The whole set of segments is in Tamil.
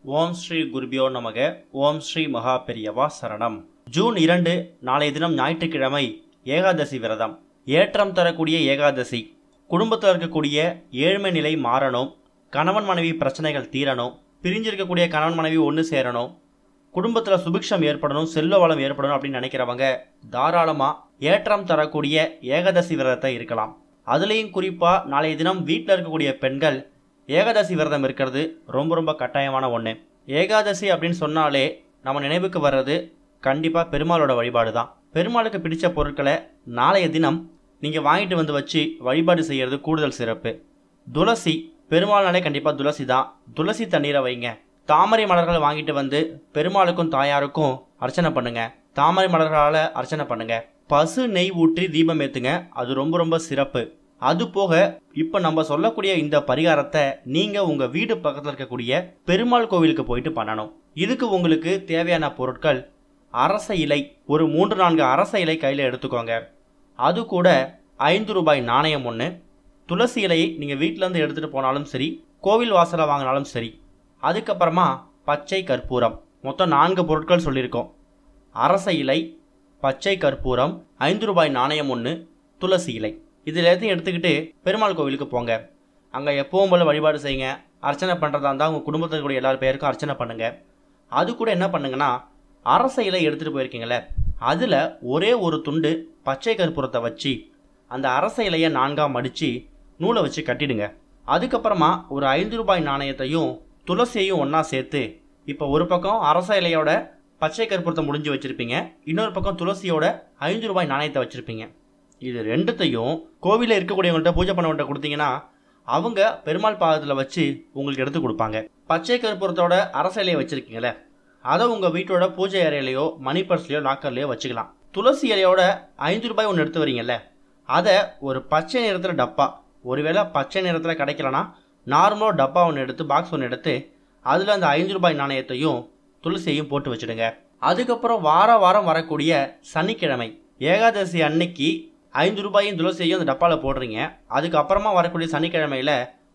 ஓம் ஸ்ரீ குருபியோ நமக. ஓம் ஸ்ரீ மகா பெரியவா சரணம். ஜூன் 2 நாளைய தினம் ஞாயிற்றுக்கிழமை ஏகாதசி விரதம். ஏற்றம் தரக்கூடிய ஏகாதசி. குடும்பத்தில் இருக்கக்கூடிய ஏழ்மை நிலை மாறணும், கணவன் மனைவி பிரச்சனைகள் தீரணும், பிரிஞ்சிருக்கக்கூடிய கணவன் மனைவி ஒன்று சேரணும், குடும்பத்தில் சுபிக்ஷம் ஏற்படணும், செல்வ வளம் ஏற்படணும் அப்படின்னு நினைக்கிறவங்க தாராளமாக ஏற்றம் தரக்கூடிய ஏகாதசி விரதத்தை இருக்கலாம். அதுலேயும் குறிப்பாக நாளைய தினம் வீட்டில் இருக்கக்கூடிய பெண்கள் ஏகாதசி விரதம் இருக்கிறது ரொம்ப ரொம்ப கட்டாயமான ஒன்று. ஏகாதசி அப்படின்னு சொன்னாலே நம்ம நினைவுக்கு வர்றது கண்டிப்பாக பெருமாளோட வழிபாடு தான். பெருமாளுக்கு பிடிச்ச பொருட்களை நாளைய தினம் நீங்கள் வாங்கிட்டு வந்து வச்சு வழிபாடு செய்கிறது கூடுதல் சிறப்பு. துளசி, பெருமாள்னாலே கண்டிப்பாக துளசி தான். துளசி தண்ணீரை வைங்க. தாமரை மலர்களை வாங்கிட்டு வந்து பெருமாளுக்கும் தாயாருக்கும் அர்ச்சனை பண்ணுங்க. தாமரை மலர்களால் அர்ச்சனை பண்ணுங்க. பசு நெய் ஊற்றி தீபம் ஏற்றுங்க, அது ரொம்ப ரொம்ப சிறப்பு. அது போக இப்போ நம்ம சொல்லக்கூடிய இந்த பரிகாரத்தை நீங்கள் உங்கள் வீடு பக்கத்தில் இருக்கக்கூடிய பெருமாள் கோவிலுக்கு போயிட்டு பண்ணணும். இதுக்கு உங்களுக்கு தேவையான பொருட்கள் அரச இலை, ஒரு 3-4 அரச இலை கையில் எடுத்துக்கோங்க. அது கூட 5 ரூபாய் நாணயம் ஒன்று, துளசி இலையை நீங்கள் வீட்டிலேருந்து எடுத்துகிட்டு போனாலும் சரி, கோவில் வாசலில் வாங்கினாலும் சரி. அதுக்கப்புறமா பச்சை கற்பூரம். மொத்தம் 4 பொருட்கள் சொல்லியிருக்கோம். அரச இலை, பச்சை கற்பூரம், 5 ரூபாய் நாணயம் ஒன்று, துளசி இலை. இதில் எல்லாத்தையும் எடுத்துக்கிட்டு பெருமாள் கோவிலுக்கு போங்க. அங்கே எப்பவும் போல் வழிபாடு செய்யுங்க. அர்ச்சனை பண்ணுறதா இருந்தால் உங்கள் குடும்பத்தில் கூடிய எல்லார் பேருக்கும் அர்ச்சனை பண்ணுங்கள். அது கூட என்ன பண்ணுங்கன்னா, அரச இலை எடுத்துகிட்டு போயிருக்கீங்களே, அதில் ஒரே ஒரு துண்டு பச்சை கற்பூரத்தை வச்சு அந்த அரச இலையை 4ஆக மடித்து நூலை வச்சு கட்டிடுங்க. அதுக்கப்புறமா ஒரு 5 ரூபாய் நாணயத்தையும் துளசியையும் ஒன்றா சேர்த்து, இப்போ ஒரு பக்கம் அரச இலையோட பச்சை கற்பூரத்தை முடிஞ்சு வச்சுருப்பீங்க, இன்னொரு பக்கம் துளசியோட 5 ரூபாய் நாணயத்தை வச்சுருப்பீங்க. இது ரெண்டுத்தையும் கோவிலில் இருக்கக்கூடியவங்கள்ட்ட பூஜை பண்ணவங்கள்ட்ட கொடுத்தீங்கன்னா அவங்க பெருமாள் பாதத்தில் வச்சு உங்களுக்கு எடுத்து கொடுப்பாங்க. பச்சை கற்பூரத்தோட அரச இலையை வச்சுருக்கீங்களே, அதை உங்கள் வீட்டோட பூஜை அறையிலையோ மணி பர்ஸ்லையோ லாக்கர்லையோ வச்சுக்கலாம். துளசி இலையோட 5 ரூபாய் ஒன்று எடுத்து வரீங்கல்ல, அதை ஒரு பச்சை நிறத்தில் டப்பா, ஒருவேளை பச்சை நிறத்தில் கிடைக்கலனா நார்மலாக டப்பா ஒன்று எடுத்து, பாக்ஸ் ஒன்று எடுத்து அதில் அந்த 5 ரூபாய் நாணயத்தையும் துளசியையும் போட்டு வச்சுடுங்க. அதுக்கப்புறம் வாரம் வரக்கூடிய சனிக்கிழமை ஏகாதசி அன்னைக்கு 5 ரூபாயும் துளசியையும் அந்த டப்பாவில் போடுறீங்க. அதுக்கப்புறமா வரக்கூடிய சனிக்கிழமையில்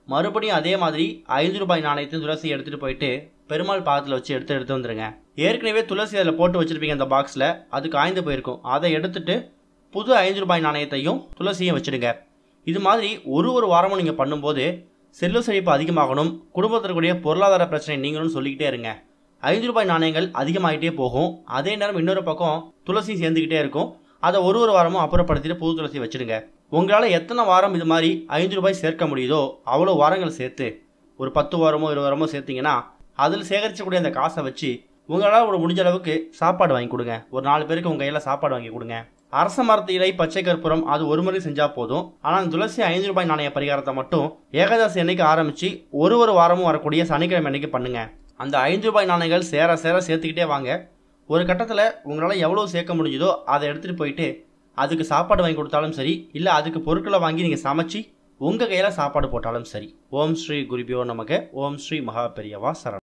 மறுபடியும் அதே மாதிரி 5 ரூபாய் நாணயத்தையும் துளசியை எடுத்துகிட்டு போயிட்டு பெருமாள் பாதத்தில் வச்சு எடுத்து வந்துடுங்க. ஏற்கனவே துளசி அதில் போட்டு வச்சுருப்பீங்க அந்த பாக்ஸில், அது காய்ந்து போயிருக்கும். அதை எடுத்துட்டு புது 5 ரூபாய் நாணயத்தையும் துளசியும் வச்சுடுங்க. இது மாதிரி ஒரு வாரமும் நீங்கள் பண்ணும்போது செல்வ செழிப்பு அதிகமாகணும், குடும்பத்திற்குரிய பொருளாதார பிரச்சனை நீங்களும் சொல்லிக்கிட்டே இருங்க. 5 ரூபாய் நாணயங்கள் அதிகமாகிட்டே போகும். அதே நேரம் இன்னொரு பக்கம் துளசி சேர்ந்துக்கிட்டே இருக்கும். அதை ஒரு வாரமும் அப்புறப்படுத்திட்டு புது துளசி வச்சுடுங்க. உங்களால் எத்தனை வாரம் இது மாதிரி 5 ரூபாய் சேர்க்க முடியுதோ அவ்வளோ வாரங்கள் சேர்த்து ஒரு 10 வாரமோ 20 வாரமோ சேர்த்திங்கன்னா அதில் சேகரிக்கக்கூடிய அந்த காசை வச்சு உங்களால் ஒரு முடிஞ்ச அளவுக்கு சாப்பாடு வாங்கி கொடுங்க. ஒரு 4 பேருக்கு உங்கள் கையில் சாப்பாடு வாங்கி கொடுங்க. அரச மரத்து இலை, பச்சை கற்பூரம் அது ஒரு முறை செஞ்சால் போதும். ஆனால் துளசி 5 ரூபாய் நாணய பரிகாரத்தை மட்டும் ஏகாதசி அன்னைக்கு ஆரம்பித்து ஒரு வாரமும் வரக்கூடிய சனிக்கிழமை அன்னைக்கு பண்ணுங்க. அந்த 5 ரூபாய் நாணயங்கள் சேர சேர்த்துக்கிட்டே வாங்க. ஒரு கட்டத்தில் உங்களால் எவ்வளோ சேர்க்க முடிஞ்சதோ அதை எடுத்துகிட்டு போயிட்டு அதுக்கு சாப்பாடு வாங்கி கொடுத்தாலும் சரி, இல்லை அதுக்கு பொருட்களை வாங்கி நீங்கள் சமைச்சு உங்கள் கையில் சாப்பாடு போட்டாலும் சரி. ஓம் ஸ்ரீ குருபியோ நமக. ஓம் ஸ்ரீ மகா பெரியவா சரணம்.